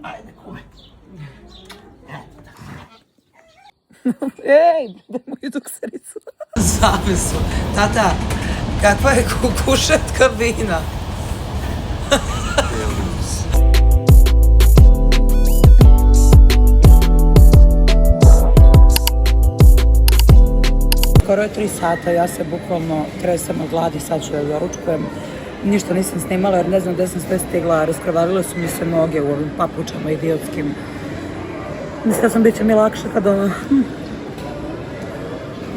Ajde, kume. Ej, da moju duksericu. Zamislo. Tata, kakva je kukušetka vina? Skoro je 3 sata, ja se bukvalno tresam od gladi, sad ću da doručkujem. Ništa nisam snimala jer ne znam gde sam sve stigla, raskrvarile su mi se noge u ovim papučama idiotskim. Mislila sam bit će mi lakše kada ono...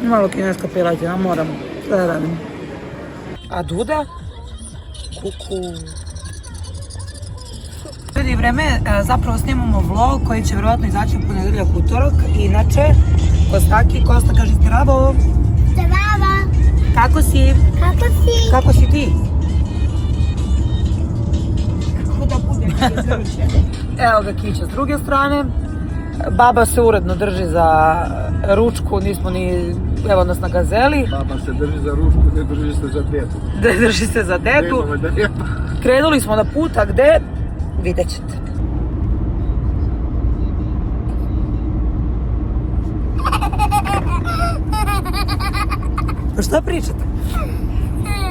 Malo kineska piletina, moram sve da radim. A Duda? Kuku. Ljudi, vreme, zapravo snimamo vlog koji će vjerovatno izaći u ponedeljak, utorak. Inače, Kostaki, Kosta kaže zdravo. Zdravo. Kako si? Kako si? Kako si ti? Kako da bude kad je završeno? Evo ga Kića s druge strane. Baba se uredno drži za ručku, nismo ni, evo nas na gazeli. Baba se drži za ručku, ne drži se za detu. Ne drži se za detu. Krenuli smo na put, a gde? Vidjet ćete. Pa šta pričate?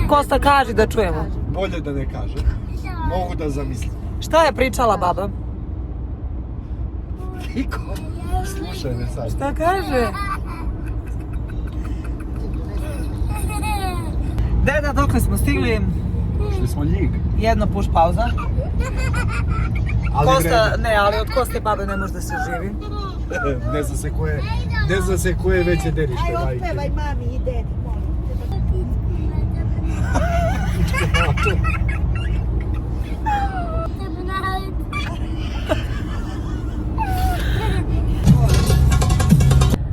Kosta, kaži da čujemo. Bolje da ne kaže. Mogu da zamislim. Šta je pričala baba? Niko. Slušaj me sad. Šta kaže? Deda, dokle smo stigli? Šli smo Ljig. Jedna puš pauza. Ali Kosta, ne, ali od Koste babe ne može da se živi. Ne zna se koje je veće derište, Aj, majke. otpevaj mami i dedi, molim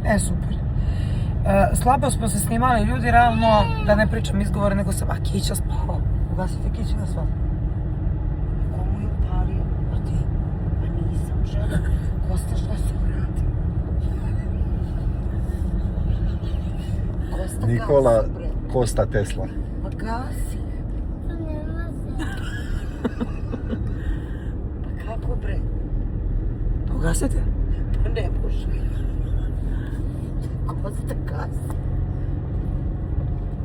E, super. Slabo smo se snimali, ljudi, realno, da ne pričam izgovore, nego sam, a Kića spala. Ugasite Kića na sva. Komu je upalio? A ti? Pa nisam žena. Kosta, šta se uradi? Kosta, Nikola gasi, bre. Kosta Tesla. Pa gasi. Pa kako, bre? Pa ugasite? Pa ne može. Kosta, gasi.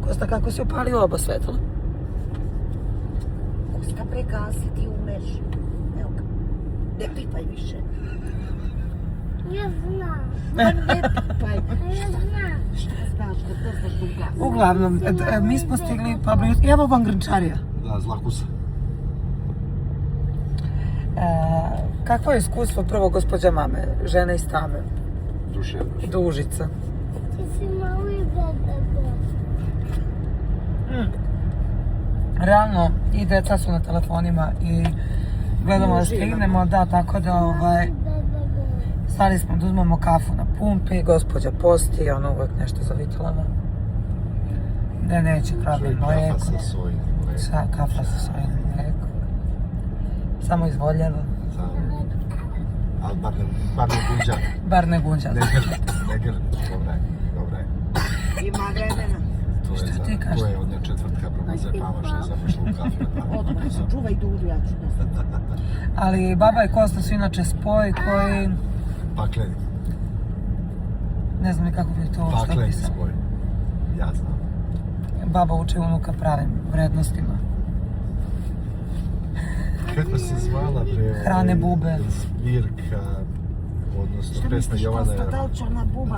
Kosta, kako si upalio oba svetla? Kosta, bre, gasi, ti umeš. Evo ga. Ne pipaj više. Ja znam. Pa ne pipaj. Ja znam. Šta znaš kad ne znaš da ugasi? Uglavnom, mi smo stigli, pa evo vam grnčarija. Da, Zlakusa. Kakvo je iskustvo prvo gospođa mame, žene iz Tame, Duševno. Dužica? Ti si malo i bedego. Realno, i deca su na telefonima i gledamo da stignemo, da, tako da stali smo da uzmemo kafu na pumpi, gospođa posti, ona uvek nešto zavitalama. Ne, neće kravi mlijeko. Kafa sa sojim mlijekom. Kafa sa sojim mlijekom. Samo izvoljeva. Ali bar ne gunđa. Bar ne gunđa. Ne grli. Dobra je. Ima vremena. Šta ti kažeš? To je od četvrtka probuzepava što je zapošla u kafi. Odmah se čuvaj Dudu, ja ću da. Ali baba i Kosta su inače spoj koji, Pakleni. ne znam ni kako bi to uopšte Pakleni opisao. spoj. Ja znam. Baba uči unuka pravim vrednostima. Kako se zvala bre? Hrane bube. Zbirka, odnosno Šta pesma misliš, Jovana Kosta, da li će ona buba?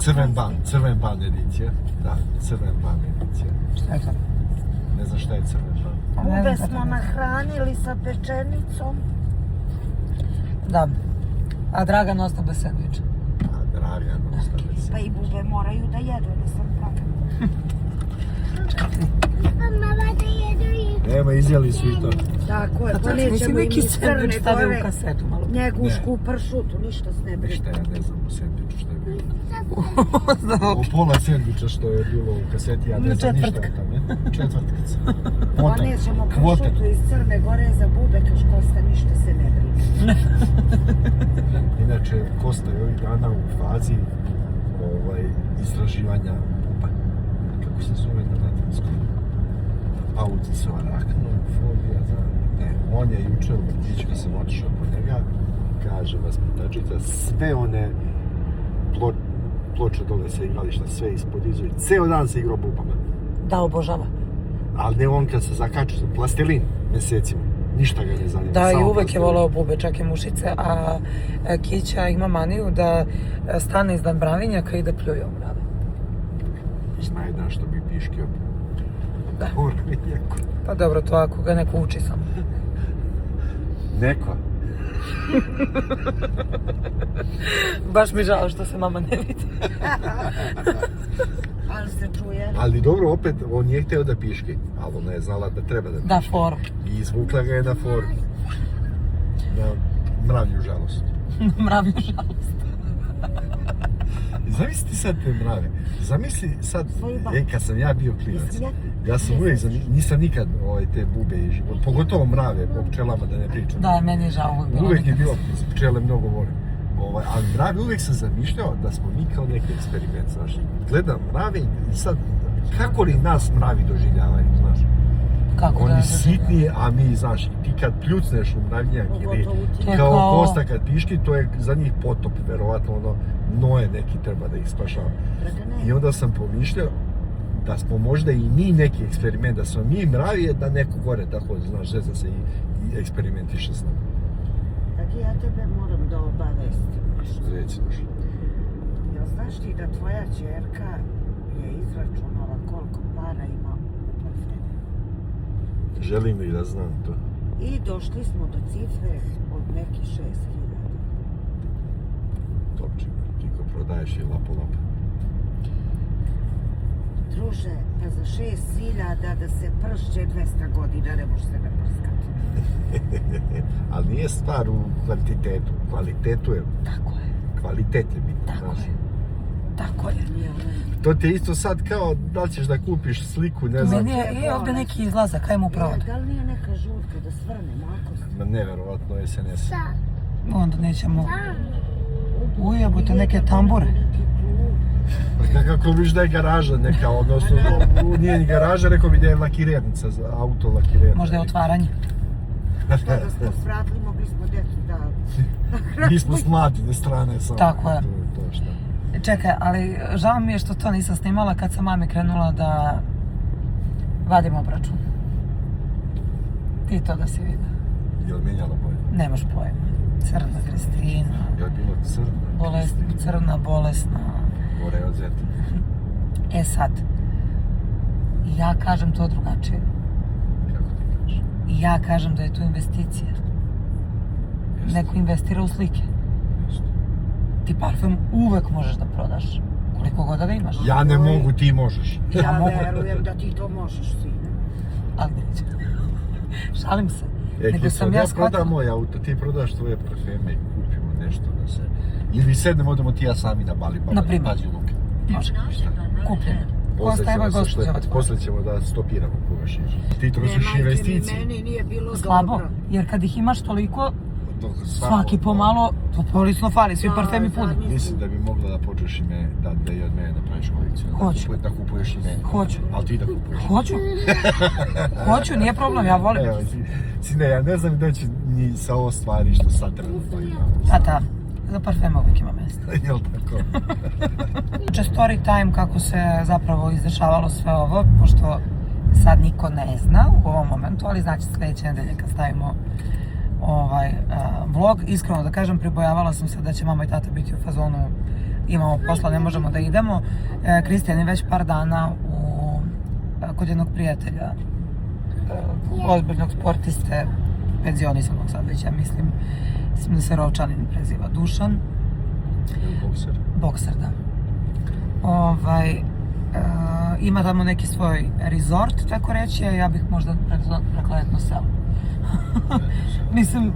Crven ban edicija. Da, Crven ban edicija. Šta je to? Ne znam šta je Crven ban. Ne Bube znam smo kako- nahranili sa pečenicom. Da. A Dragan ostao bez sendviča. A Dragan ostavlja se. Pa i bube moraju da jedu, ne sam pravi. Mama da jedu i... Evo, izjeli su i to. Tako je, A pa tačno, nisi nećemo im neki iz Crne sendvič stavio u Gore kasetu malo. njegušku pršutu, ništa se ne brine. Ništa ja ne znam u sendviču šta je bilo. Znao. O pola sendviča što je bilo u kaseti, ja ne znam ništa o tome. Četvrtkica. Pa nećemo pršutu iz Crne Gore za bube, kaš Kosta, ništa se ne brine. Inače, Kosta je ovih dana u fazi istraživanja buba. Kako se zove na latinskom? Audicova arachnofobija, ne, on je juče u vrtić kad sam otišao po njega. kaže vaspitačica, sve one ploče dole sa igrališta, sve ispod izuje. Ceo dan se igrao bubama. Da, obožava. Ali ne on kad se zakači, plastelin mesecima. Ništa ga ne zanima. Da, i samo uvek je plastelin. volao bube, čak i mušice, a Kića ima maniju da stane iznad mravinjaka i da pljuje u mrave. Zna jedan što bi piškio. Da. Mravinjaku. Pa dobro, to ako ga neko uči samo. Neko. Baš mi žao što se mama ne vidi. Ali se čuje. Ali dobro, opet, on je hteo da piški, ali ona je znala da treba da piški. Da, foru. I izvukla ga je na foru. Na mravlju žalost. Mravlju žalost. Zamisli ti sad te mrave. Zamisli sad, Svoju babu. kad sam ja bio klinac. Jesi ja? Ja sam uvijek, nisam nikad te bube i život, pogotovo mrave, o pčelama da ne pričam. Da, meni je žao uvijek bilo. Uvijek je nikad. bilo, pčele mnogo volim. Ali mrave uvijek sam zamišljao da smo mi kao neki eksperiment, znaš. Gledam mrave i sad, kako li nas mravi doživljavaju, znaš. Kako Oni da sitniji, a mi, znaš, ti kad pljucneš u mravnjak ili Pogotovo ti. To je kao kao- kosta kad piški, to je za njih potop, verovatno ono, noje neki treba da ih spašava. I onda sam pomišljao da smo možda i mi neki eksperiment, da smo mi mravije, da neko gore tako, znaš, zezda se i eksperimentiše s nama. Tako ja tebe moram da obavestim nešto. Reci još. Jel znaš ti da tvoja ćerka je izračunala koliko para ima u parfemu? Želim li da znam to? I došli smo do cifre od nekih 6.000. Topče, ti ko prodaješ i lapo. Druže, pa za 6.000 da se pršće 200 godina, ne može se ne prskati. Ali nije stvar u kvantitetu. Kvalitetu je, Tako je, kvalitet je bitno, tako znaš. je. Tako je. Nije ono. To ti je isto sad kao da li ćeš da kupiš sliku, ne znam. Meni je ovdje neki izlazak, ajmo u provod. Da li nije neka žutka da svrne makost? Ma neverovatno je SNS. Sa. Onda nećemo... Tam. Ujebote, neke tambure. Pa kako viš da je garaža neka, odnosno nije ni garaža, rekao bi da je lakirernica za auto lakirernica. Možda je otvaranje. Da smo svratili, mogli smo djecu da... Mi smo s mladine strane samo. Tako je. To šta. Čekaj, ali žao mi je što to nisam snimala kad sam mami krenula da vadim obračun. Ti to da si vidio. Jel menjala boje? Nemaš pojma. Crna Kristina, Jel bilo crna? crna, bolesna. Gore od zeta. E sad, ja kažem to drugačije. Kako ti kažeš? Ja kažem da je to investicija. Jeste. Neko investira u slike. Jeste. Ti parfem uvek možeš da prodaš. Koliko god da ga imaš. Ja ne mogu, ti možeš. Ja mogu. verujem da ti to možeš, sine. Ali neću. Šalim se. Nego Kad sam ja ja prodam shvatila. moj auto, ti prodaš tvoje parfeme i kupimo nešto da se... Ili sednemo, odemo ti ja sami na Bali, Na primjer. Pazi u luke. Može. Kupljeno. Posle Ostaje ćemo se gospođa šlepati, otvara. posle ćemo da stopiramo kuvaš. Ti trošiš majke mi, investicije. meni nije bilo Slabo, dobro. jer kad ih imaš toliko, Dok svaki pomalo, to polisno fali, svi Da, parfemi puni. zadnji- Mislim da bi mogla da počneš i me, da i od mene napraviš kolekciju. Hoću. Da kupuješ i mene. Hoću. Ali ti da kupuješ. Hoću. Hoću, nije problem, ja volim. Evo, sine, ja ne znam da će ni sa ovo stvari što sad trenutno imamo. Tata, za parfema uvijek ima mjesta. Jel tako? Juče story time kako se zapravo izdešavalo sve ovo, pošto sad niko ne zna u ovom momentu, ali znači sljedeće nedelje kad stavimo vlog. Iskreno da kažem, pribojavala sam se da će mama i tata biti u fazonu imamo posla, ne možemo da idemo. Kristijan je već par dana kod jednog prijatelja, ozbiljnog sportiste, penzionisanog sad već, ja mislim da se Rovčanin preziva Dušan. Bokser. Bokser, da. Ima tamo neki svoj resort, tako reći, a ja bih možda rekla jedno selo. Mislim,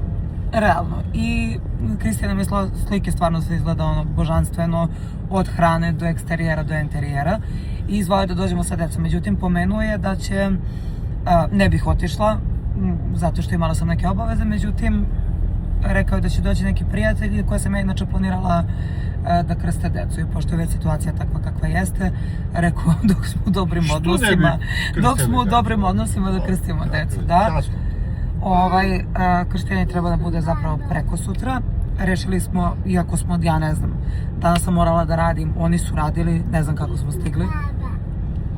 realno. I Kristijan nam je slike, stvarno se izgleda ono božanstveno, od hrane do eksterijera do enterijera. I izvao je da dođemo sa decom. Međutim, pomenuo je da će, ne bih otišla, zato što imala sam neke obaveze, međutim, rekao je da će doći neki prijatelji koje sam ja inače planirala da krste decu. I pošto je već situacija takva kakva jeste, rekao dok smo u dobrim odnosima, da krstimo decu, da. Krštenje treba da bude zapravo preko sutra. rešili smo, iako smo, ja ne znam, danas sam morala da radim, oni su radili, ne znam kako smo stigli.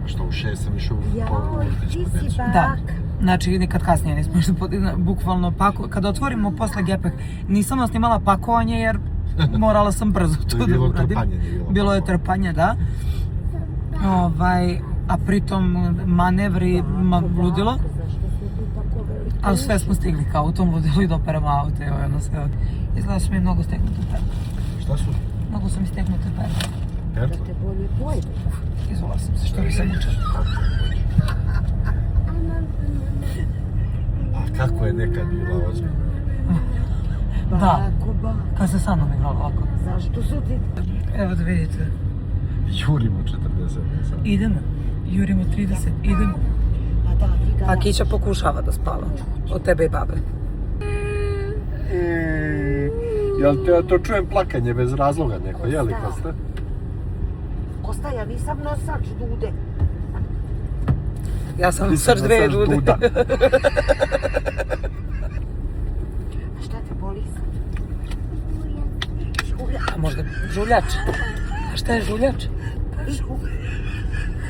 Što u 6 sam išao Jao, ti si Da, bak. znači nikad kasnije nismo išli, bukvalno kada otvorimo posle Gepek, nisam vam snimala pakovanje jer morala sam brzo To to je da bilo uradim. trpanje, nije bilo Bilo je pakovanje. trpanje, da. A pritom manevri, ludilo. Zašto su tu tako velike? Ali sve smo stigli kao u tom ludilu i da operemo auto, evo jedno sve. Izgleda su mi mnogo stegnute perle. Šta su? Mnogo su mi stegnute perle. Da Perla? te bolje pojde. Izvala sam se, što bi se mučila. A kako je nekad bila ozbiljna? Da. Bako, bako. Kad se sa mnom igrala ovako. Zašto su ti... Evo da vidite. Jurimo 40 sad. Idemo. Jurimo 30. Idemo. Pa da, ti ga... A Kića pokušava da spava. Od tebe i babe. Jel te to čujem plakanje bez razloga neko, je li Kosta? Kosta, ja nisam nosač dude. Ja sam Ti srč sam dve nosač dude. duda. A šta te boli sad? Žulja. A možda žuljač? A šta je žuljač?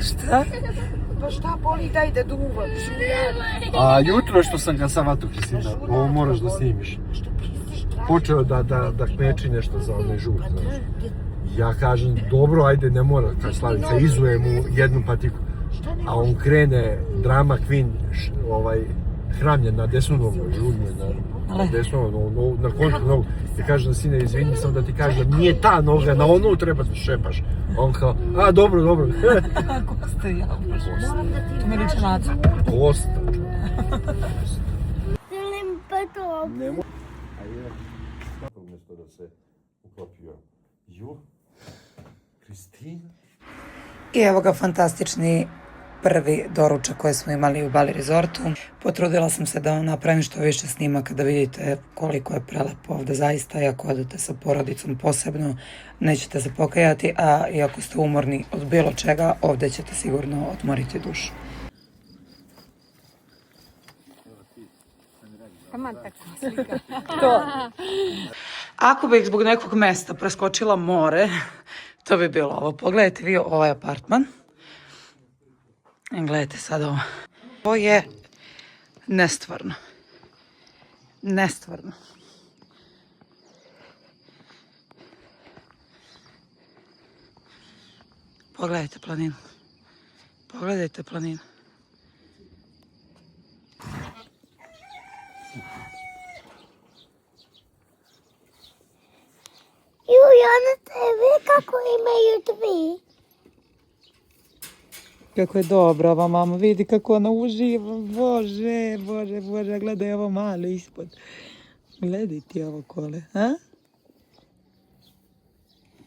Šta? Pa šta boli, daj da duvam. Žulja. A jutro što sam ga savatu Kristina, ovo moraš da snimiš. Što pistiš, traži? Počeo da kmeči nešto za onaj žur, znaš. Ja kažem, dobro, ajde, ne mora, kao Slavica, izuje mu jednu patiku. A on krene, drama queen, hramljen na desnu nogu, žurnje na desnu nogu, na kontru nogu. I kaže da sine, izvini, sam da ti kažem, nije ta noga, na onu treba da šepaš. On kao, a dobro, dobro. Kosta i ja. Moram da ti To mi liči na oca. Kosta. Želim peto. A je, kako umjesto da se uklopio? Ju, Kristina? I evo ga fantastični prvi doručak koji smo imali u Bali Resortu. Potrudila sam se da napravim što više snimaka da vidite koliko je prelepo ovde zaista. I ako odete sa porodicom posebno, nećete se pokajati, a i ako ste umorni od bilo čega, ovde ćete sigurno odmoriti dušu. Ako bih zbog nekog mesta preskočila more, to bi bilo ovo. Pogledajte vi ovaj apartman. Gledajte sad ovo. Ovo je nestvarno. Nestvarno. Pogledajte planinu. Pogledajte planinu. Julijana, tebe kako imaju dvi? Kako je dobra ova mama, vidi kako ona uživa, bože, bože, bože, gledaj ovo malo ispod. Gledaj ti ovo kole, a?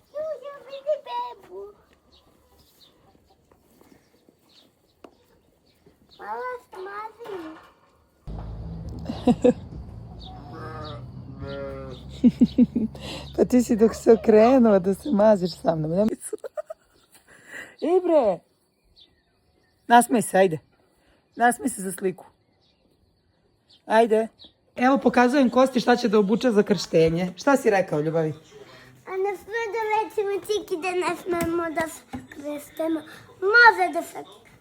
Julija, vidi bebu. Mala smazi. Pa ti si dok se okrenuo da se maziš sa mnom. Ibre! Nasmej se, ajde. Nasmej se za sliku. Ajde. Evo pokazujem Kosti šta će da obuče za krštenje. Šta si rekao, ljubavi? A ne sme da recimo ciki da ne smemo da se krstimo. Može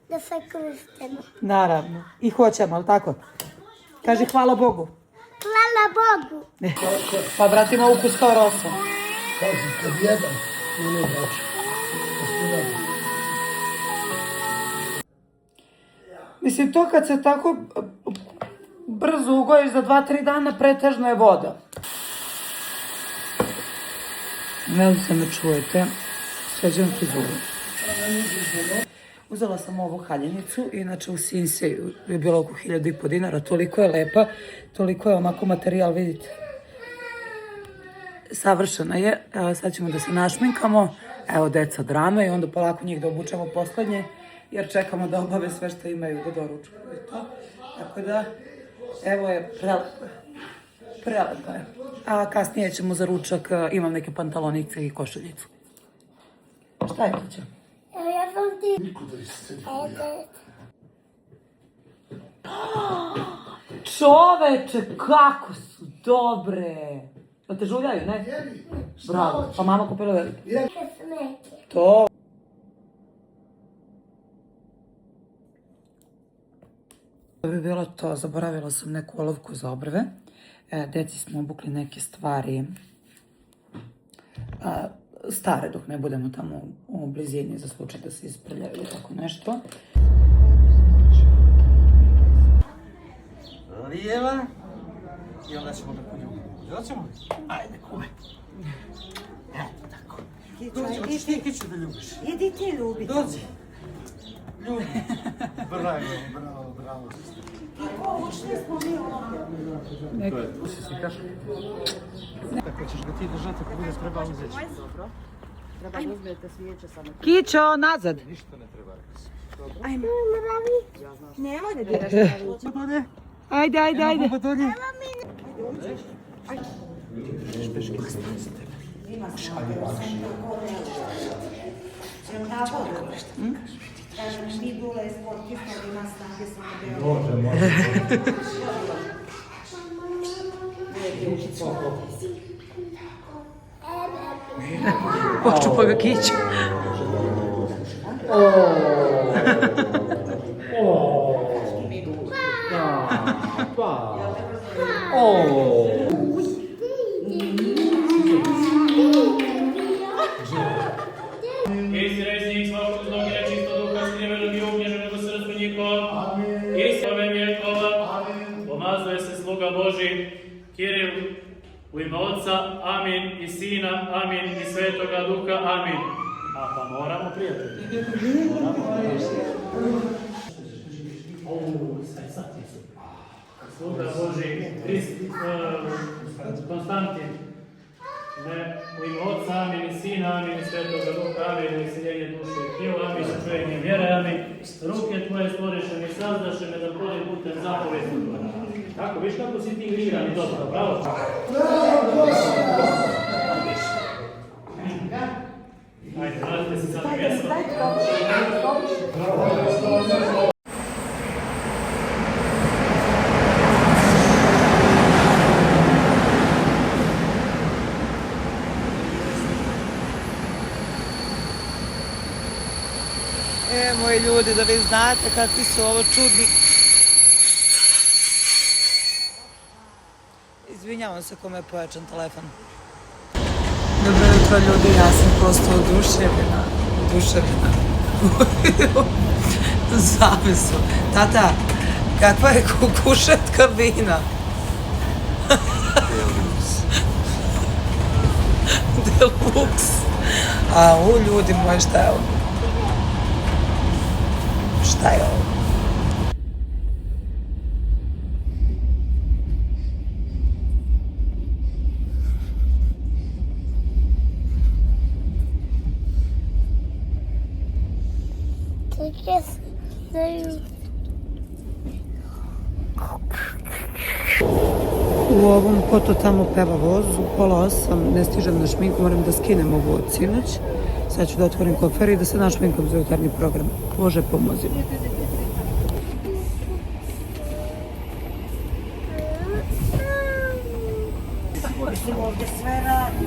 da se krstimo. Naravno. I hoćemo, ali tako? Kaži hvala Bogu. Hvala Bogu. Pa vratimo ukus kao rosa. Mislim, to kad se tako brzo ugojiš za 2-3 dana, pretežno je voda. Ne znam se me čujete, sveđam frizuru. Uzela sam ovu haljenicu, inače u Sinseju je bilo oko 1.500 dinara, toliko je lepa, toliko je onako materijal, vidite. Savršena je, sad ćemo da se našminkamo, evo deca drame i onda polako njih da obučemo poslednje, jer čekamo da obave sve što imaju da doručkuju i to. Tako da, evo je prelepo. Prelepo je. A kasnije ćemo za ručak, imam neke pantalonice i košuljicu. Šta je to će? Evo ja sam ti... Čoveče, kako su dobre! Da te žuljaju, ne? Bravo, pa mama kupila velike. Smeke. To. To bi bilo to, zaboravila sam neku olovku za obrve. Deci smo obukli neke stvari stare dok ne budemo tamo u blizini za slučaj da se isprljaju ili tako nešto. Lijeva. I onda ćemo da poljubimo. Hoćemo li? Ajde, kume. Eto tako. Dođi, hoćeš ti Kiću da ljubiš? Idi ti ljubi. Dođi. Ljubi. Bravo. Kako, ušli smo mi ovdje. To je, tu si slikaš. Tako ćeš ga ti držati, ako bude treba uzeti. Dobro. Treba da uzmete svijeće samo. Kićo, nazad! Ništa ne treba, rekao si. Ajme. Nemoj da diraš pravi. Slobode. Ajde. Ajmo dolje. Ima snage, osim tako Jel tako? Kažem, mi dule je sportista, ima snage samo Počupa ga Kićo. Isti resnik svakog znog i nečisto duha skrivenog i ugnježenog u srcu njihovom. Isti ove vjekova. Pomazuje se sluga Boži, Kiril, u ime Otca, amin, i Sina, amin, i Svetoga Duha, amin. A pa moramo, prijatelji. Sluga Boži, Konstantin, u ime Otca, amin, i Sina, amin, i Svetoga Duha, amin, i iseljenje duše i tijela, amin, i čujenje vjere, amin. Ruke tvoje stvoriše mi sazdaše me da prodim putem zapovesti. Tako, viš kako si ti igriran i dobro, bravo? Ajde, vratite se sad na mjesto. Moji ljudi, da vi znate kakvi su ovo čudni. Izvinjavam se kome je pojačan telefon. Dobro jutro ljudi, ja sam prosto oduševljena. Zavisu. Tata, kakva je kukušetka vina? Deluxe. A u ljudi moji, šta je ovo? Šta je ovo? U ovom kotu tamo peva voz, u 7:30 ne stižem na šminku, moram da skinem ovo od sinoć. Sad ću da otvorim kofer i da se našminkam za jutarnji program. Bože, pomozi mi. Mislim, ovdje sve radi.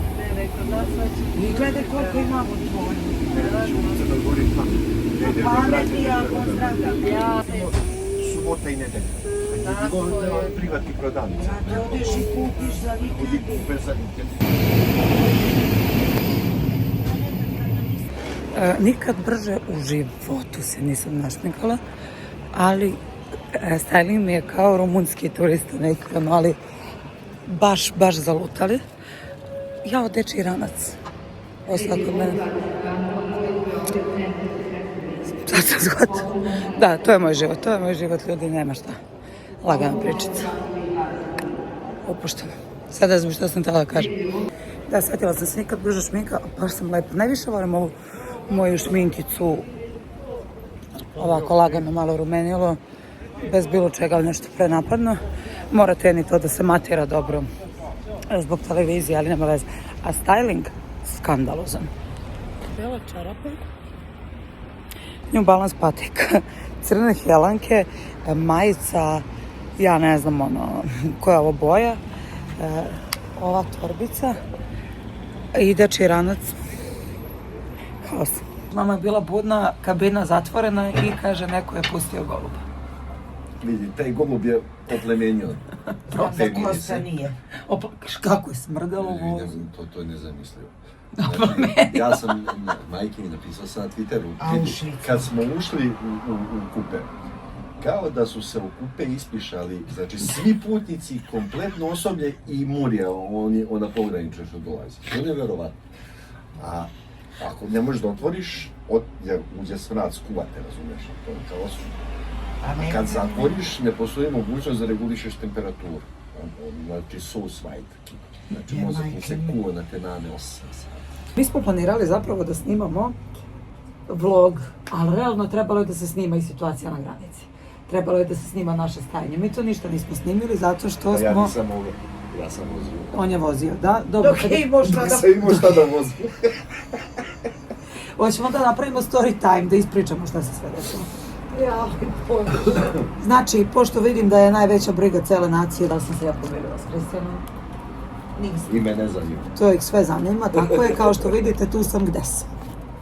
I gledaj koliko imamo tvoje. Pameti, ja pozdravljam. Ja. Subota i nedelja. Privatni prodavnica. Da odeš i kupiš za vikend. Kupeš za vikend. Nikad brže u životu se nisam našminkala, ali styling mi je kao rumunski turista neki, ali baš zalutali. Jao, dečiji ranac. Ostao kod mene. Sad sam shvatila. Da, to je moj život, ljudi, nema šta. Lagana pričica. Opušteno. Sada znam što sam htjela da kažem. Da, shvatila sam se nikad brže šminka, baš sam lepo. Najviše volim ovu moju šminkicu, ovako lagano, malo rumenilo, bez bilo čega nešto prenapadno. Morate ni to da se matira dobro zbog televizije, ali nema veze. A styling, skandalozan. Bela čarape, New Balance patik, crne helanke, majica, ja ne znam koja je ovo boja, ova torbica i dečji ranac. Haos. Mama je bila budna, kabina zatvorena i kaže neko je pustio goluba. Vidi, taj golub je oplemenio. Za kosta nije. Kako je smrdelo u vozu. To je nezamislivo. Znači, ja sam majke mi napisao sam na Twitteru, vidi, kad smo ušli u kupe, kao da su se u kupe ispišali, znači svi putnici, kompletno osoblje i Murija, ona pogranična što dolazi. To je nevjerovatno. A ako ne možeš da otvoriš, uđe svrat skuvate, razumiješ, to je kao su. A kad zatvoriš, ne postoji mogućnost da regulišeš temperaturu. Znači, so white. Znači, mozak mi se kuva na te nane 8 sati. Mi smo planirali zapravo da snimamo vlog, ali realno trebalo je da se snima i situacija na granici. Trebalo je da se snima naše stajanje. Mi to ništa nismo snimili zato što smo... Ja nisam mogao, ja sam vozio. On je vozio, da? Dobro, Dok je imao šta da... Nisam imao šta da vozim. Hoćemo da napravimo story time, da ispričamo šta se sve desilo. Ja, Bože. Znači, pošto vidim da je najveća briga cele nacije, da sam se ja pomirila s Kristijanom. Nisam. I mene zanima. To ih sve zanima, tako je, kao što vidite, tu sam gde sam.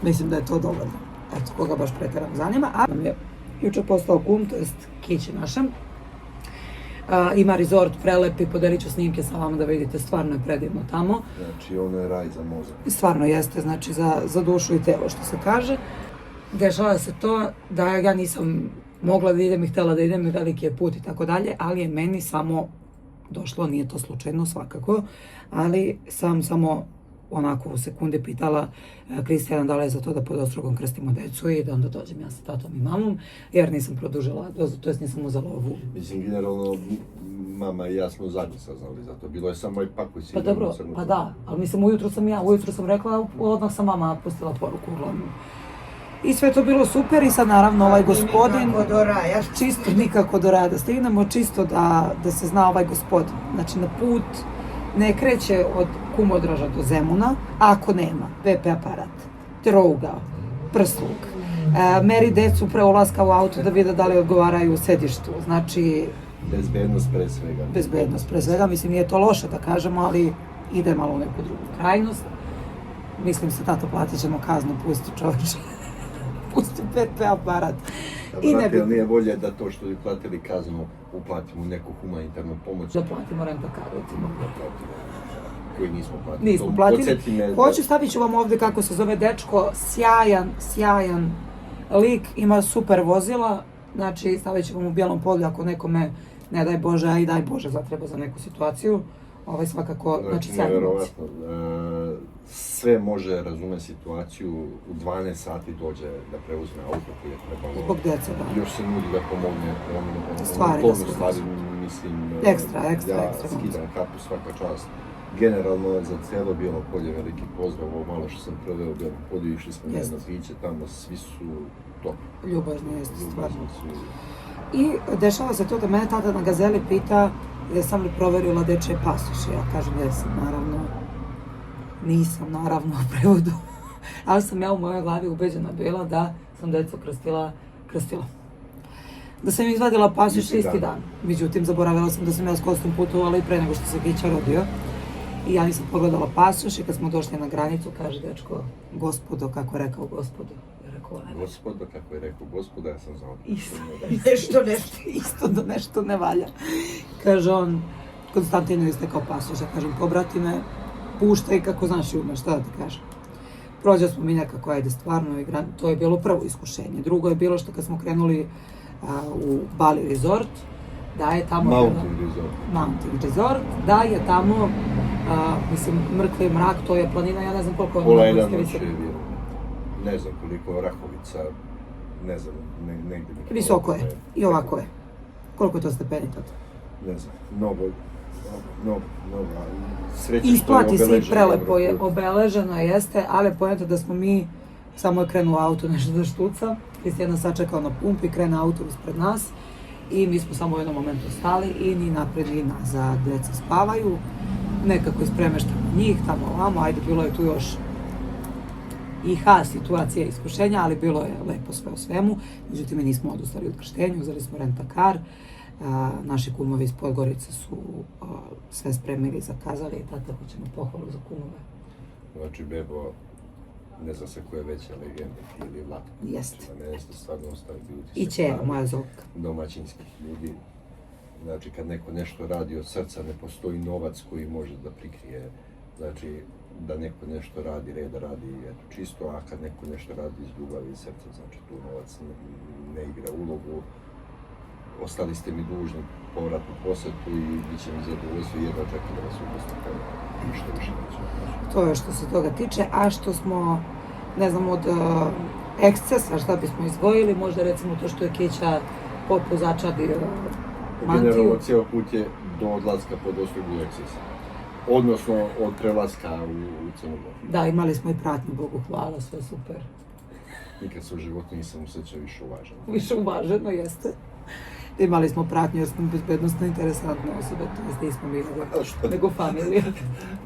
Mislim da je to dovoljno. Eto, koga baš pretjerano zanima. A nam je jučer postao kum, to jest kići našem. Ima rezort prelepi, podelit ću snimke sa vama da vidite, stvarno je predivno tamo. Znači, ono je raj za mozak. Stvarno jeste, znači za dušu i telo, što se kaže. Dešava se to da ja nisam mogla da idem i htjela da idem i veliki je put i tako dalje, ali je meni samo došlo, nije to slučajno svakako, ali sam samo onako u sekunde pitala Kristijana da li je za to da pod ostrogom krstimo decu i da onda dođem ja sa tatom i mamom, jer nisam produžila, to jest nisam uzela ovu. Mislim, generalno, mama i ja smo zadnji saznali za to. Bilo je samo i pakuj si. Pa dobro, pa da, ali mislim ujutro sam rekla, odmah sam mama pustila poruku uglavnom. I sve to bilo super i sad naravno ovaj gospodin, Nikako do raja. čisto nikako do raja da stignemo, čisto da se zna ovaj gospodin. Znači na put ne kreće od Kumodraža do Zemuna ako nema VP aparat, trougao, prsluk, meri decu pre ulaska u auto da vide da li odgovaraju u sedištu, znači... Bezbednost pre svega. Bezbednost pre svega, mislim nije to loše da kažemo, ali ide malo u neku drugu krajnost. Mislim se, tato, platit ćemo kaznu, pusti čovječe. Pusti VP aparat. I ne bi... nije bolje da to što bi platili kaznu uplatimo neku humanitarnu pomoć? Da platimo rentakar, recimo. Koji nismo platili. Nismo platili. Hoću, stavit ću vam ovdje kako se zove dečko, sjajan lik, ima super vozila, znači stavit ću vam u bijelom polju ako nekome, ne daj Bože, a i daj Bože zatreba za neku situaciju. Ovaj svakako, znači sjajan lik. Sve može razume situaciju, u 12 sati dođe da preuzme auto koji je trebalo. Zbog djece, da. Još se nudi da pomogne Stvari, u stvari, mislim, ekstra. ja skidam kapu svaka čast. Generalno za cijelo Bijelo polje veliki pozdrav, ovo malo što sam proveo u Bijelom polju, išli smo na jedno piće, tamo svi su top. Ljubazni jeste, stvarno. I dešava se to da mene tata na Gazeli pita jesam li proverila dečje pasoše. Ja kažem jesam, naravno. Nisam, naravno, u prevodu. Ali sam ja u mojoj glavi ubeđena bila da sam decu krstila. Da sam izvadila pasoš isti dan. Međutim, zaboravila sam da sam ja s Kostom putovala i pre nego što se Kića rodio. I ja nisam pogledala pasoš i kad smo došli na granicu, kaže dečko, gospodo, kako je rekao gospodo. Gospodo, kako je rekao gospodo, ja sam znao. Isto da nešto ne valja. Kaže on, Konstantinu je istekao pasoš, ja kažem, pobrati me, puštaj kako znaš i umeš, šta da ti kažem. Prođe smo mi nekako, ajde, stvarno, to je bilo prvo iskušenje. Drugo je bilo što kad smo krenuli u Bali Resort, da je tamo... Mountain Resort, da je tamo, mislim, mrkvi mrak, to je planina, ja ne znam koliko je... Pola jedan noć je bilo, ne znam koliko, Rakovica, ne znam, negdje... Visoko je, i ovako je. Koliko je to stepeni tad? Ne znam, mnogo. Isplati se i prelepo je, obeleženo jeste, ali poenta da smo mi, samo je krenuo auto nešto da štuca, Kristijana sačekao na pumpi, krene auto ispred nas i mi smo samo u jednom momentu stali i ni napred ni nazad, djeca spavaju, nekako ispremeštamo njih, tamo ovamo, ajde, bilo je tu još i situacija iskušenja, ali bilo je lepo sve o svemu, međutim mi nismo odustali od krštenja, uzeli smo rentakar, Naši kumovi iz Podgorice su sve spremili, zakazali i tata hoćemo pohvalu za kumove. Znači, Bebo, ne znam se ko je veća legenda, ti ili Vlatko. Jeste. Znači, mene ste stvarno ostavili utisak. I ćer, moja Zolka. Domaćinskih ljudi. Znači, kad neko nešto radi od srca, ne postoji novac koji može da prikrije. Znači, da neko nešto radi, reda radi, eto, čisto, a kad neko nešto radi iz ljubavi i srca, znači tu novac ne igra ulogu. Ostali ste mi dužni povratnu posjetu i bit će mi zadovoljstvo jedno čekati da vas upoznan. Ništa više neće. To je što se toga tiče, a što smo, ne znam, od ekscesa šta bismo izdvojili, možda recimo to što je Kića popu začadio mantiju. Generalno, cijel put je do odlaska pod ostrugu ekscesa. Odnosno, od prelaska u Crnu Goru. Da, imali smo i pratnju, Bogu hvala, sve super. Nikad se u životu nisam osjećao više uvaženo. Više uvaženo, jeste. Imali smo pratnju jer smo bezbednostno interesantne osobe, to jest nismo bili nego familija.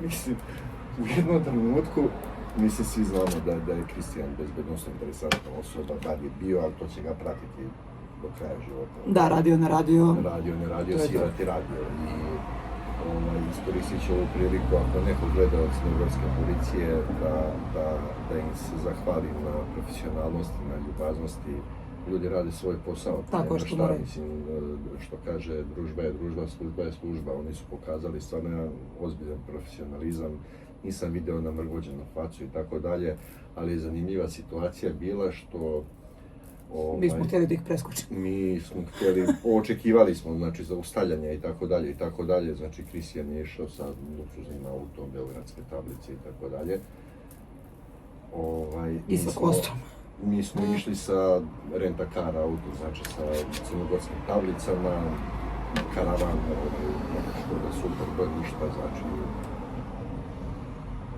Mislim, u jednom trenutku, mislim, svi znamo da je Kristijan bezbednostno interesantna osoba, da je bio, ali to će ga pratiti do kraja života. Da, radio, ne radio. Radio, ne radio, svirati radio. I iskoristit ću ovu priliku, ako neko gleda od crnogorske policije, da im se zahvalim na profesionalnosti, na ljubaznosti. Ljudi rade svoj posao. Tako što moraju. Mislim, što kaže, družba je družba, služba je služba. Oni su pokazali stvarno jedan ozbiljan profesionalizam. Nisam video namrgođenu facu i tako dalje, ali je zanimljiva situacija bila što mi smo htjeli da ih preskočimo. Mi smo htjeli, očekivali smo, znači, zaustavljanja i tako dalje, znači, Kristijan je išao sa luksuznim autom, beogradske tablice i tako dalje. I sa kostom. Mi smo išli sa rent-a-car auto, znači sa crnogorskim tablicama, karavan, što da super, to je ništa, znači.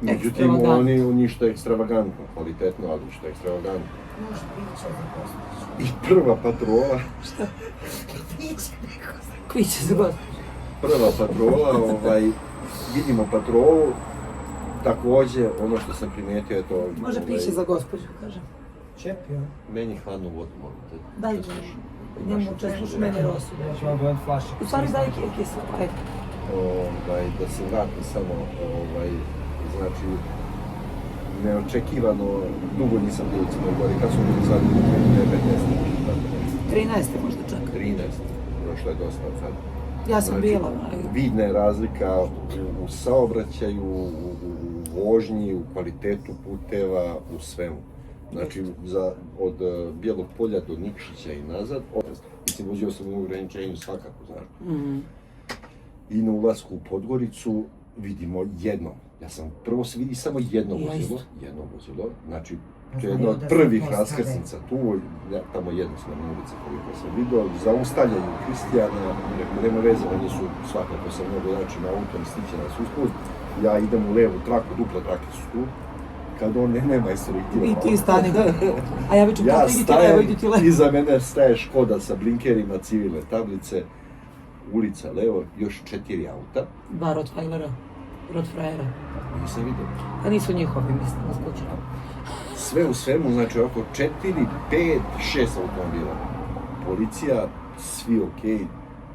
Međutim, oni ništa ekstravagantno, kvalitetno, ali ništa ekstravagantno. Može piće za gospođu. I prva patrola... Šta? Piće neko za Piće za gospođu. Prva patrola, vidimo patrolu, također, ono što sam primijetio je to... Može piće za gospođu, kažem. Čepio. Meni hladnu vodu, molite. Daj, njemu često meni rosu. Ja ću vam dojem flašiku. U stvari daj kisla, ajde. Da se vratim samo, znači, neočekivano, dugo nisam bio u Crnoj Gori, kad su bili zadnji 2015. 13. možda čak. 13. Prošlo je dosta od sada. Ja sam bila. Vidna je razlika u saobraćaju, u vožnji, u kvalitetu puteva, u svemu. Znači, od Bijelog polja do Nikšića i nazad, mislim, vozio sam u ograničenju svakako, znaš. I na ulasku u Podgoricu vidimo jedno. Prvo se vidi samo jedno vozilo, znači, to je jedna od prvih raskrsnica tu, tamo jednosmjerna ulica koliko sam vidio, zaustavljaju Kristijana, nema veze, oni su svakako sa mnogo znači na autom, stiće nas usput, ja idem u levu traku, duple trake su tu, kad on nema je selektirano. I ti stani, a ja vičem kako iditi levo, iditi levo. Iza mene staje Škoda sa blinkerima, civilne tablice, ulica levo, još 4 auta. 2 Rottweilera. Nisam vidio. A nisu njihovi, mislim, na skuću. Sve u svemu, znači oko 4, 5, 6 automobila. Policija, svi okej,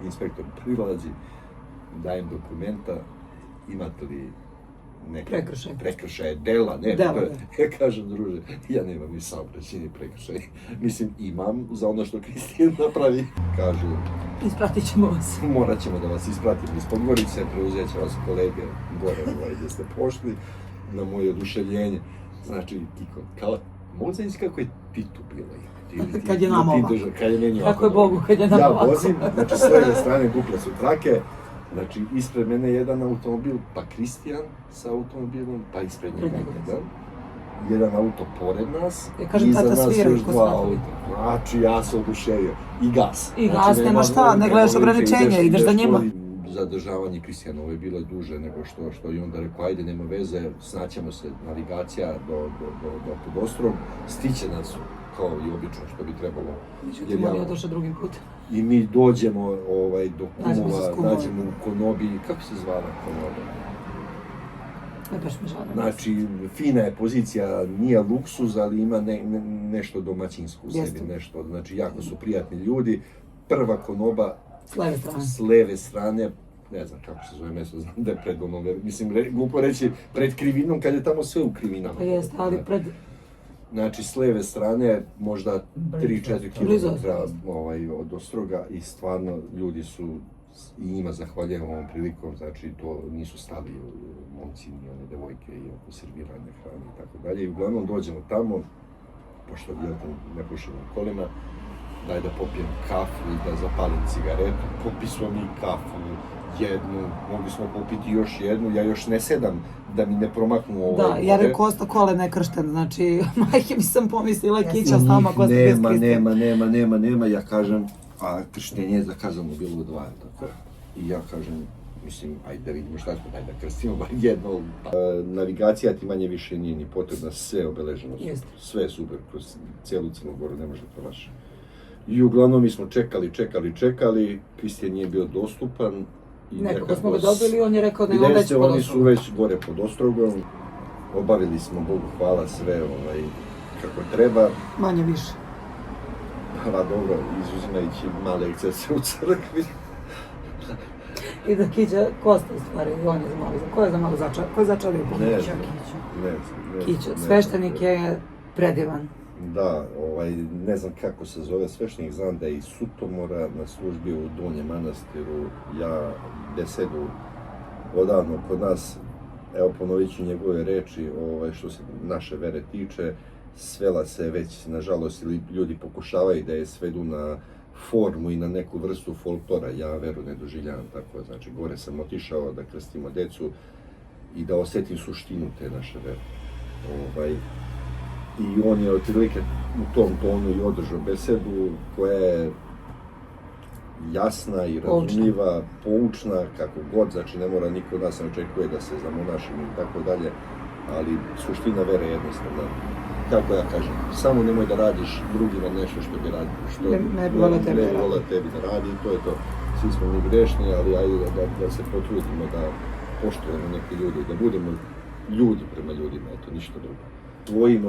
inspektor prilazi, dajem dokumenta, imate li neke prekršaje, dela, ne, ja kažem, druže, ja nemam ni saobraćajni prekršaj. Mislim, imam za ono što Kristijan napravi. Kažu, ispratit ćemo vas. Morat ćemo da vas ispratimo iz Podgorice, preuzet će vas kolege gore gdje ste pošli, na moje oduševljenje. Znači, kao, mogu znači kako je Titu bilo. Kad je nama ovako. Kad je meni kako je Bogu, kad je nama ovako. Ja vozim, znači s leve strane duple su trake, znači ispred mene jedan automobil, pa Kristijan sa automobilom, pa ispred njega jedan auto pored nas, i iza nas još 2 auta. Znači ja se oduševio. I gas. I gas, nema šta, ne gledaš ograničenje, ideš za njima. Zadržavanje Kristijanovo je bilo duže nego što i onda rekao, ajde, nema veze, snaćemo se, navigacija do Podostrog, stiće nas kao i obično što bi trebalo. Međutim, on je došao drugim putem. I mi dođemo do Kumova, nađemo u Konobi, kako se zvala Konoba? Znači, fina je pozicija, nije luksuz, ali ima nešto domaćinsko u sebi, nešto, znači jako su prijatni ljudi. Prva Konoba, S leve strane. strane, ne znam kako se zove mjesto, znam da je pred onom, mislim, glupo reći pred krivinom, kad je tamo sve u krivinama. Pa jeste, ali pred... Znači, s leve strane, možda 3-4 Blizu. km od Ostroga i stvarno ljudi su, i njima zahvaljujem ovom prilikom, znači to nisu stali momci ni one devojke i oko serviranja hrane i tako dalje. I uglavnom dođemo tamo, pošto ne pušimo kolima, daj da popijem kafu i da zapalim cigaretu, popismo mi kafu, jednu, mogli smo popiti još jednu, ja još ne sedam da mi ne promaknu Da, jer je Kosta Kole nekršten, znači majke mi sam pomislila kića s nama Kosta bez krštenja. nema, ja kažem, a krštenje je zakazano bilo u 2, tako. I ja kažem, mislim, ajde da vidimo šta smo, daj da krstimo, bar jedno. Navigacija ti manje više nije ni potrebna, sve obeleženo, sve je super, kroz cijelu Crnu Goru ne može pronaći. I uglavnom mi smo čekali, Kristijan nije bio dostupan. Nekako smo ga dobili, on je rekao da je on već pod Oni su već gore pod Ostrogom, obavili smo, Bogu hvala, sve kako treba. Manje više. Pa dobro, izuzimajući male ekscese u crkvi. I da kića Kosta u stvari, on je zamolio. Ko je zamolio začario? Ko je začario? Ne znam. Kića, sveštenik je predivan. Da, ne znam kako se zove sveštenik, znam da je iz Sutomora na službi u Donjem Manastiru, ja besedu odavno kod nas, evo ponovit ću njegove reči, što se naše vere tiče, svela se već, nažalost, ljudi pokušavaju da je svedu na formu i na neku vrstu folklora, ja veru ne doživljavam tako, znači gore sam otišao da krstimo decu i da osjetim suštinu te naše vere. I on je otprilike u tom tonu i održao besedu koja je jasna i razumljiva, poučna, kako god, znači ne mora niko od nas ne očekuje da se zamonašimo i tako dalje, ali suština vere je jednostavna. Kako ja kažem, samo nemoj da radiš drugima nešto što bi radio, što ne bi volio tebi da radi, to je to. Svi smo mi grešni, ali ajde da se potrudimo, da poštujemo neke ljude, da budemo ljudi prema ljudima, eto, ništa drugo.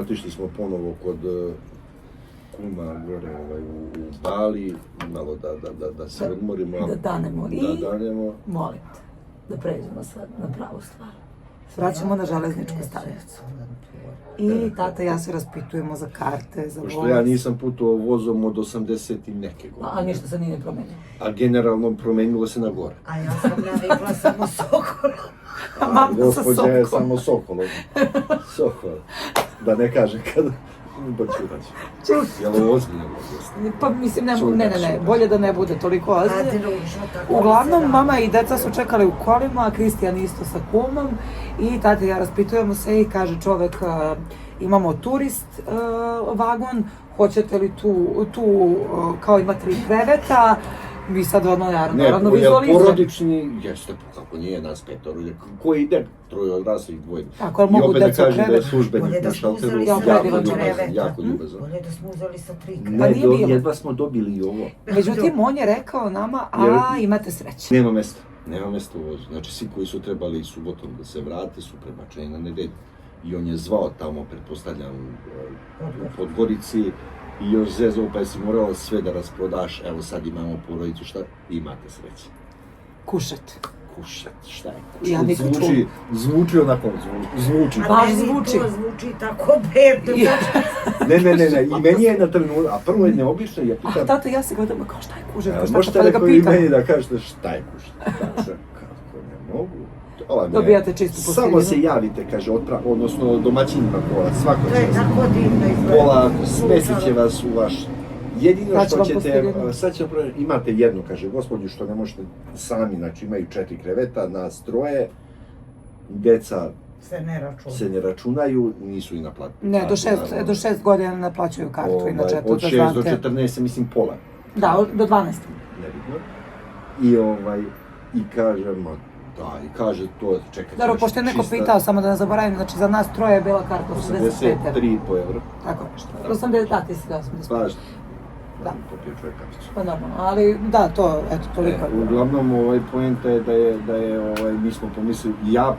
Otišli smo ponovo kod kuma gore u Bali, malo da se odmorimo. Da danemo. Molim te, da pređemo sad na pravu stvar. Vraćamo na železničku stanicu. I tata i ja se raspitujemo za karte, za voz. Pošto ja nisam putovao vozom od 80 i neke godine. A ništa se nije promenilo. A generalno promenilo se na gore. A ja sam navikla samo Sokol. Gospođa je samo Sokol. Da ne kaže kada... Čuti. Je li ovo ozbiljno? Pa mislim, ne, bolje da ne bude toliko ozbiljno. Uglavnom, mama i deca su čekali u kolima, a Kristijan isto sa kumom. I tata i ja raspitujemo se i kaže čovek, imamo turist vagon, hoćete li tu kao ima 3 kreveta, mi sad naravno vizualizujemo. Ne, porodični, jeste, kako nije nas 5, ko ide, 3 odraslih, 2. Ako mogu deca krevet. I opet da kažem da je službenik na šalteru jako ljubazan. Bolje da smo uzeli sa 3 kreveta. Ne, jedva smo dobili i ovo. Međutim, on je rekao nama, imate sreće. Nema mesta u vozu. Znači, svi koji su trebali subotom da se vrate su prebačeni na nedelju. I on je zvao tamo, pretpostavljam, u Podgorici i još zezao, pa jesi morala sve da rasprodaš, evo sad imamo porodicu, šta? Imate sreće. Kušat, šta je kušat? Zvuči onako, zvuči. Baš zvuči. To zvuči tako bedno. Ne, i meni je na trenutak, a prvo je neobično, ja pitam... A tata, ja se gledam, kao šta je kušat? Možete neko i meni da kažete šta je kušat? Kako ne mogu? Dobijate čistu posteljinu. Samo se javite, kaže, odnosno domaćinima pola, svako To je tako divno izgleda. Pola smesit će vas u vaš... Jedino što ćete, sad ćemo provjeriti, imate jednu, kaže, gospođu, što ne možete sami, znači imaju 4 kreveta, nas 3, deca se ne računaju, nisu i naplatili. Ne, do 6 godina ne naplaćuju kartu, inače to da znate. Od 6 do 14, mislim, pola. Da, do 12. Nebitno. I kažemo, da, i kaže to, čekaj. Dobro, pošto je neko pitao, samo da ne zaboravim, znači za nas 3 je bila karta 85 83,5 €. Tako nešto. 80, da, ti si da 85. Pažno. Da. Popio čovjek kapicu. Pa normalno, ali da, to, eto, toliko. Uglavnom, poenta je da mi smo pomislili,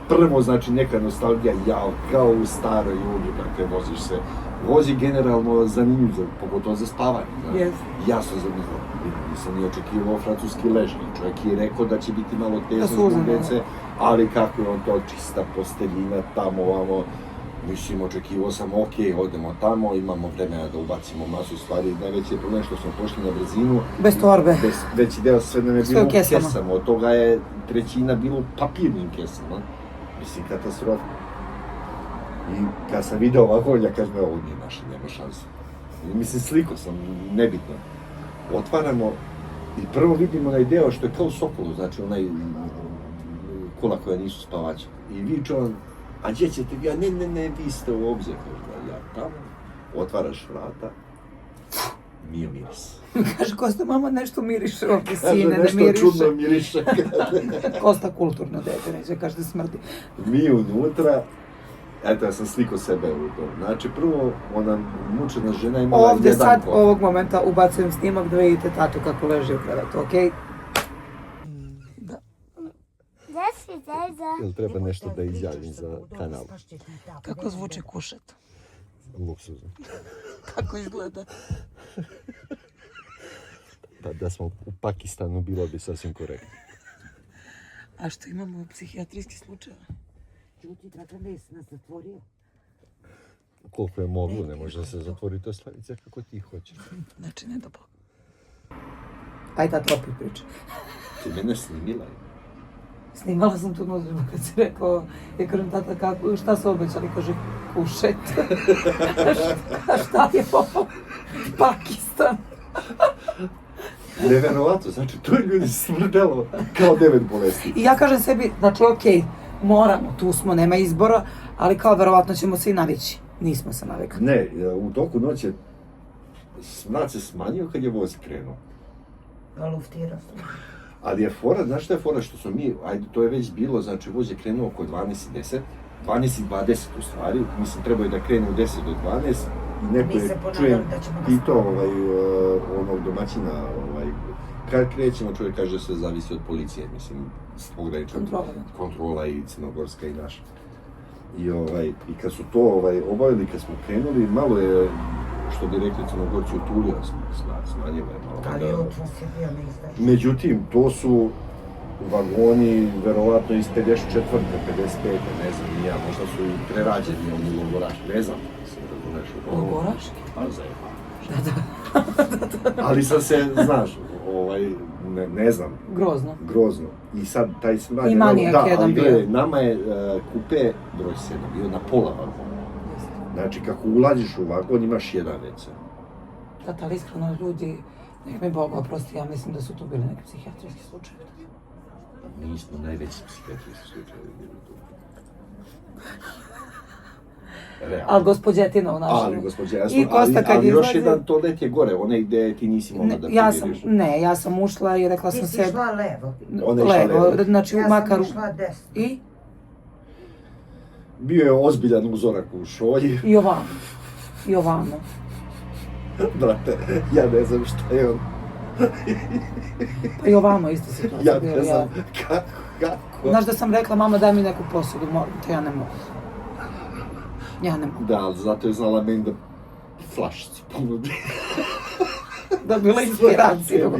prvo, znači, neka nostalgija, kao u staroj Jugi, dakle, voziš se. Vozi generalno zanimljivo, pogotovo za spavanje, jasno zanimljivo. Nisam ni očekivao francuski ležnji. Čovjek je rekao da će biti malo Da težno su zbog uzemno. dece, ali kako je on to čista posteljina tamo, ovamo, mislim, očekivao sam, ok, odemo tamo, imamo vremena da ubacimo masu stvari. Najveći je problem što smo pošli na brzinu. Bez torbe. Veći deo sve nam je Sve bilo u u kesama. kesama, od toga je trećina bilo u papirnim kesama. Mislim, katastrofa. I kad sam video ovako, ja kažem, ovo nije naše, nema šanse. I mislim, sliko sam, nebitno. Otvaramo i prvo vidimo onaj deo što je kao u Sokolu, znači onaj kola koja nisu spavača. I viče on, a gdje ćete vi? A ne, vi ste u obzir. Kaže, ja tamo, otvaraš vrata, mio miris. Kaže, Kosta, mama nešto miriše ovdje, Kaže, sine, ne nešto miriše. čudno miriše. Kosta kulturno dete, neće, kaže da smrdi. Mi unutra, eto, ja sam sliko sebe u to. Znači, prvo, ona mučena žena imala Ovdje jedan sad, kod. ovog momenta, ubacujem snimak da vidite tatu kako leži u krevetu, okej? Gdje si, Zeza? Jel treba nešto da izjavim za kanal? Kako zvuči kušet? Luksuzno. Kako izgleda? Da smo u Pakistanu bilo bi sasvim korektno. A što imamo psihijatrijski slučaj? Čuti, da nisi nas zatvorio. Koliko je moglo, ne može se zatvoriti to Slavice kako ti hoćeš. Znači, ne da Bog. Aj, tata, opet priča. Ti mene snimila je. Snimala sam tu noću kad si rekao, ja kažem, tata, kako, šta su obećali? Kaže, kušet. A šta je ovo? Pakistan. Neverovatno, znači to je ljudi smrdelo kao 9 bolesti. I ja kažem sebi, znači, okej, moramo, tu smo, nema izbora, ali kao, verovatno ćemo se i navići. Nismo se navikli. Ne, u toku noći smrad se smanjio kad je voz krenuo. Luftirao sam. Ali je fora, znaš šta je fora što smo mi, ajde to je već bilo, znači voz je krenuo oko 12:10, 12:20 u stvari, mislim trebao je da krene u 10 do 12 i neko Mi je, se ponadali čujem, da ćemo ga pitao onog domaćina, kad krećemo, čovjek kaže da sve zavisi od policije, mislim, pogranična kontrola i crnogorska i naša. I kad su to obavili, kad smo krenuli, malo je, što bi rekli Crnogorci, utulio smanjilo je malo. Ali jutro si bio na izdaju. Međutim, to su vagoni, verovatno iz 54. 55. ne znam ni ja, možda su i prerađeni oni logoraški, ne znam. Logoraški? Pa ali sad se, znaš, ne znam. Grozno. I sad taj smrad... I manijak jedan bio. Gledaj, nama je kupe broj 7 bio na pola vagona. Znači, kako ulaziš u vagon, imaš jedan WC. Tata, ali iskreno ljudi, nek mi Bog oprosti, ja mislim da su tu bili neki psihijatrijski slučajevi. Mi smo najveći psihijatrijski slučajevi bili tu. Realno. Ali gospođetina u našem. Ali gospođetina, I Kosta kad ali još izlazi... jedan toalet je gore, onaj gdje ti nisi mogla da primjeriš. Ja sam ušla i rekla sam Ti se... si išla levo. Ona je išla levo. Znači u Ja Makaru. sam išla desno. I? Bio je ozbiljan uzorak u šolji. I ovamo. Brate, ja ne znam šta je on. Pa i ovamo isto situacija. Ja ne znam kako. Znaš da sam rekla, mama daj mi neku posudu, to ja ne mogu. Da, ali zato je znala meni da flašicu ponudi. Da bi bila inspiracija.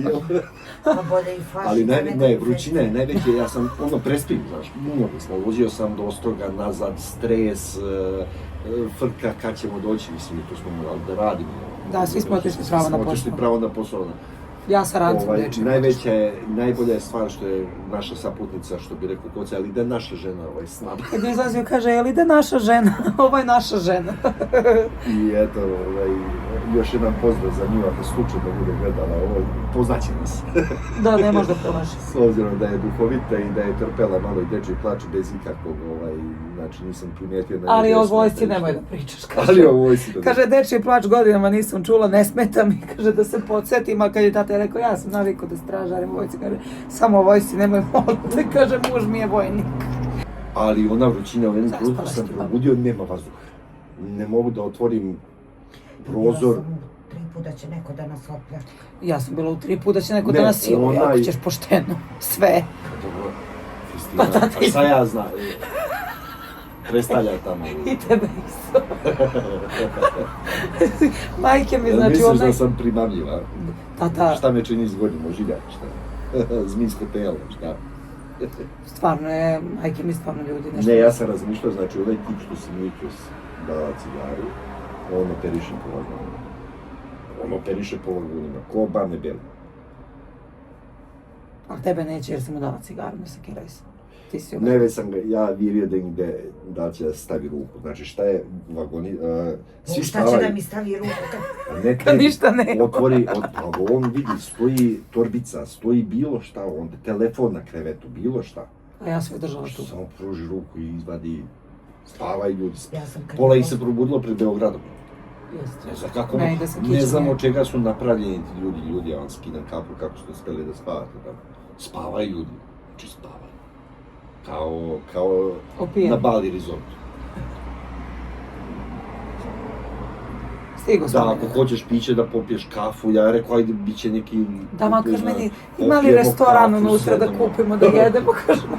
Pa bolje i flašica. Ali vrućina je najveća, ja sam prespim, znaš, mnogo smo, vozio sam do Ostroga nazad, stres, frka kad ćemo doći, mislim, tu smo morali da radimo. Da, svi smo otišli pravo na posao. Ja sa rancem dečim. Najveća je, najbolja je stvar što je naša saputnica, što bi rekao Koca, ali da je naša žena s nama. Kad je izlazio, kaže, jel ide naša žena? Ovo je naša žena. I eto, još jedan pozdrav za nju, ako slučajno bude gledala ovo, poznaće nas. Da, ne možda promaši. S obzirom da je duhovita i da je trpela malo i dečji plač bez ikakvog, znači nisam primijetio... Ali o vojsci nemoj da pričaš, kaže. Ali o vojsci da... Kaže, dečji plač godinama nisam čula, ne smeta mi, kaže, da se podsjetim, a kad je tata rekao, ja sam navikao da stražarim vojci, kaže, samo o vojsci nemoj moliti, kaže, muž mi je vojnik. Ali ona vrućina, u jednom trenutku sam probudio, nema vazduha. Ne mogu da otvorim prozor. Ja sam u 3 puta da će neko da nas opljačka. Ja sam bila u 3 puta da će neko da nas siluje, ako ćeš pošteno. Sve. Dobro, Kristina, a šta ja znam? krestalja tamo. I tebe isto. Majke mi, znači Misliš onaj... da sam primamljiva? Tata, Šta me čini zgodnim, ožiljak, šta? Zmijsko telo, šta? stvarno je, majke mi stvarno ljudi nešto... Ne, ja sam razmišljao, znači ovaj tip što si Mikus dala cigaru, on operiše po vagonima. On operiše po vagonima, ko Bane Beli. A tebe neće jer si mu dala cigaru, ne sekiraj se. Ti si Ne, već sam ga, ja vidio da će da stavi ruku. Znači šta je vagoni, svi Šta će spavaju. da mi stavi ruku? Ne Kad tebi, ništa nema. otvori, on vidi, stoji torbica, stoji bilo šta, onda telefon na krevetu, bilo šta. A ja sve držala tu. Samo pruži ruku i izvadi, spavaju ljudi. Ja sam kad Pola ih se probudilo pred Beogradom. Jeste. Ne znam kako, Ne ide se ne kičme. znam od čega su napravljeni ti ljudi, ja vam skidam kapu kako ste uspjeli da spavate tamo. Spavaju ljudi, znači spavaju. Kao Opijeni. na Bali resortu. Stigo sam. Da, ako hoćeš piće da popiješ kafu, ja rekao, ajde, bit će neki... Da, makar ne znam, meni, ima li popijemo restoran kafu, unutra da sedemo. kupimo, da jedemo, kažem.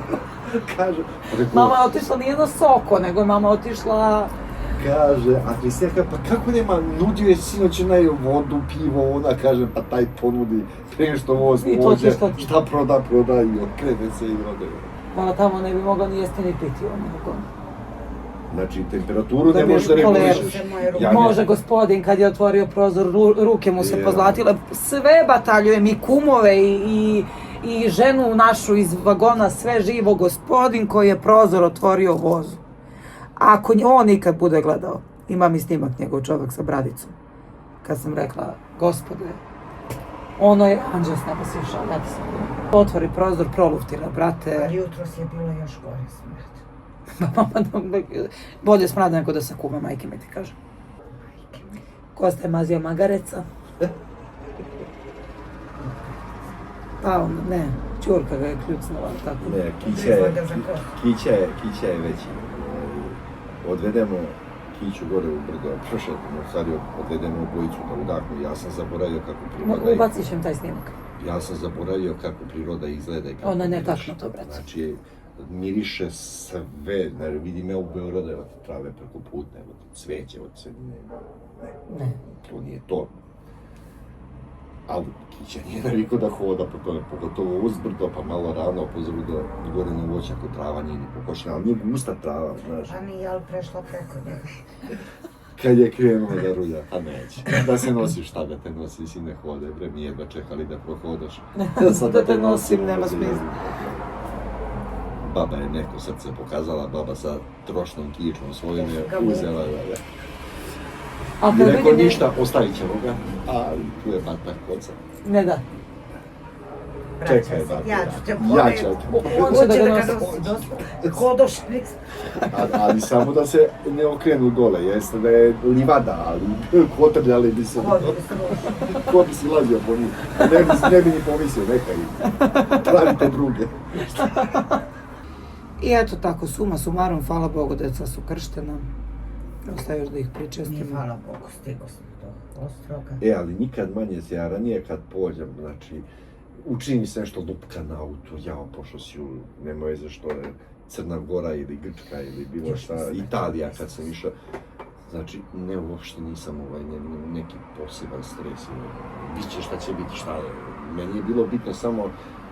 Kaže, rekao, Mama je otišla nije na Soko, nego je mama otišla... kaže, a Kristina kaže, pa kako nema, nudio je sinoć onaj vodu, pivo, ona kaže, pa taj ponudi, prije što voz I to pođe, će šta ti? šta proda i okrene se i ode. Mama tamo ne bi mogla ni jesti ni piti, nego... Znači, temperaturu Da ne bi možeš da koleru. regulišeš. Ja Može gospodin, kad je otvorio prozor, ruke mu se Je. pozlatile, sve bataljuje, mi kumove i ženu našu iz vagona, sve živo, gospodin koji je prozor otvorio vozu. Ako on ikad bude gledao, imam i snimak njegov čovjek sa bradicom, kad sam rekla, gospode, ono je anđeo s neba sišao, ja ti sam govorim. Otvori prozor, proluftila, brate. Ali jutros je bilo još gore smrt. Bolje smrad nego da se kume, majke mi ti kažem. Kosta je mazio magareca. Pa ono, ne, čurka ga je kljucnula, tako. Ne, Grizla ga za kost. Kića je veći. Odvedemo Kiću gore u brdo, prošetimo, sad odvedemo obojicu da udahnu. Ja sam zaboravio kako priroda... Ubaciš im taj snimak. Ja sam zaboravio kako priroda izgleda i kako Ona ne miriše. taknuto, brate. Znači, miriše sve, znači vidim ja u Beogradu, evo ti trave preko puta, evo ti cveće od sredine, Ne. to nije to. Ali Kića nije navikao da hoda po tome, pogotovo uzbrdo, pa malo rano, pozrudo, gore na voćaku trava nije ni pokošena, ali nije gusta trava, znaš. Pa nije, ali prešla preko njega. Kad je krenuo da rulja, a neće. Da se nosiš, šta da te nosi, si ne hode, bre, mi jedva čekali da prohodaš. Sad Da te nosim, nema smisla. Baba je neko srce pokazala, baba sa trošnom kičom svojom je uzela, da. A I kad rekao vidim... ništa, ostavit ćemo ga, ali tu je batak koca. Ne da. Čekaj, baba. Ja ću te Ja pored. ću te. On će da ga ga nosi. Hodoš, nek... Ali samo da se ne okrenu dole, jeste da je livada, ali kotrljali bi se. Ko bi si lazio po njih? Ne bi ni pomislio, neka im. Pravite druge. I eto tako, suma sumarom, hvala Bogu, deca su krštena. Ostaje još da ih Nije, pričestimo. hvala Bogu, stigo sam do Ostroga. Ali nikad manje se ja ranije kad pođem, znači, učini se nešto lupka na auto, jao, pošao si u, nema veze što je Crna Gora ili Grčka ili bilo šta, Italija kad sam išao. Znači, ne, uopšte nisam neki poseban stres. Biće šta će biti šta. Meni je bilo bitno samo,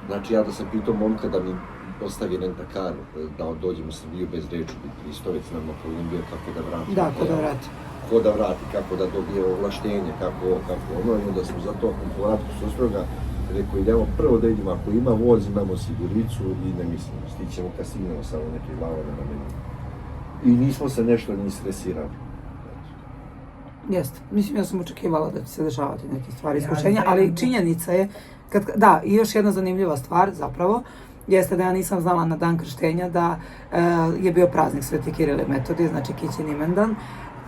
znači ja da sam pitao momka da mi ostavi rentakar, da dođem u Srbiju bez reči, Kristovec nam napravim kako da vrati. Da, ko da vrati. Ko da vrati, kako da dobije ovlaštenje, kako ono, i onda smo zato u povratku s Ostroga rekao idemo prvo da idemo, ako ima voz, imamo siguricu i ne mislim, stićemo kad stignemo samo neke glavove na meni. I nismo se nešto ni stresirali. Jeste. Mislim, ja sam očekivala da će se dešavati neke stvari, iskušenja, ali činjenica je, da, i još jedna zanimljiva stvar zapravo, jeste da ja nisam znala na dan krštenja da je bio praznik Sveti Kiril i Metodije, znači Kićin imendan.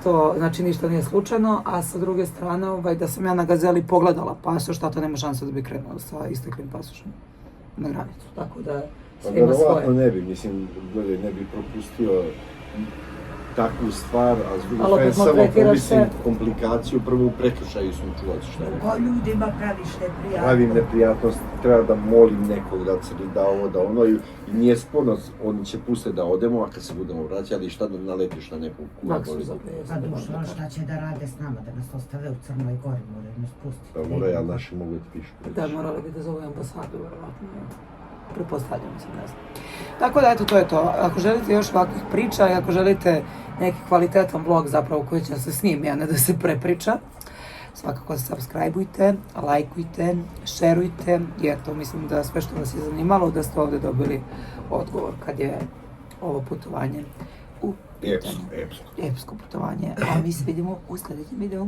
To znači ništa nije slučajno, a sa druge strane da sam ja na Gazeli pogledala pasoš, tata nema šanse da bi krenuo sa isteklim pasošem na granicu. Tako da Pa sve ima verovatno svoje. ne bi, mislim, ne bi propustio takvu stvar, a s druge Ali opet strane samo maltretiraš pomislim se. komplikaciju, prvo u prekršaju sam čuvac šta je. Ko ljudima praviš neprijatno? Pravim neprijatnost, treba da molim nekog da se da ovo, da ono i nije sporno, oni će pustiti da odemo, a kad se budemo vraćali šta da naletiš na nekog kuda. Pa dušo, šta će da rade s nama, da nas ostave u Crnoj Gori, moraju nas pustiti. Pa moraju, ali naši mogu ti pišu. Da, morali bi da zove ambasadu, verovatno. Pretpostavljam se, ne znam. Tako da, eto, to je to. Ako želite još ovakvih priča i ako želite neki kvalitetan vlog zapravo koji će se snimi, a ne da se prepriča, svakako subscribeujte, lajkujte, šerujte, jer to mislim da sve što vas je zanimalo, da ste ovdje dobili odgovor kad je ovo putovanje u pitanju. Epsko. Epsko putovanje. A mi se vidimo u sljedećem videu.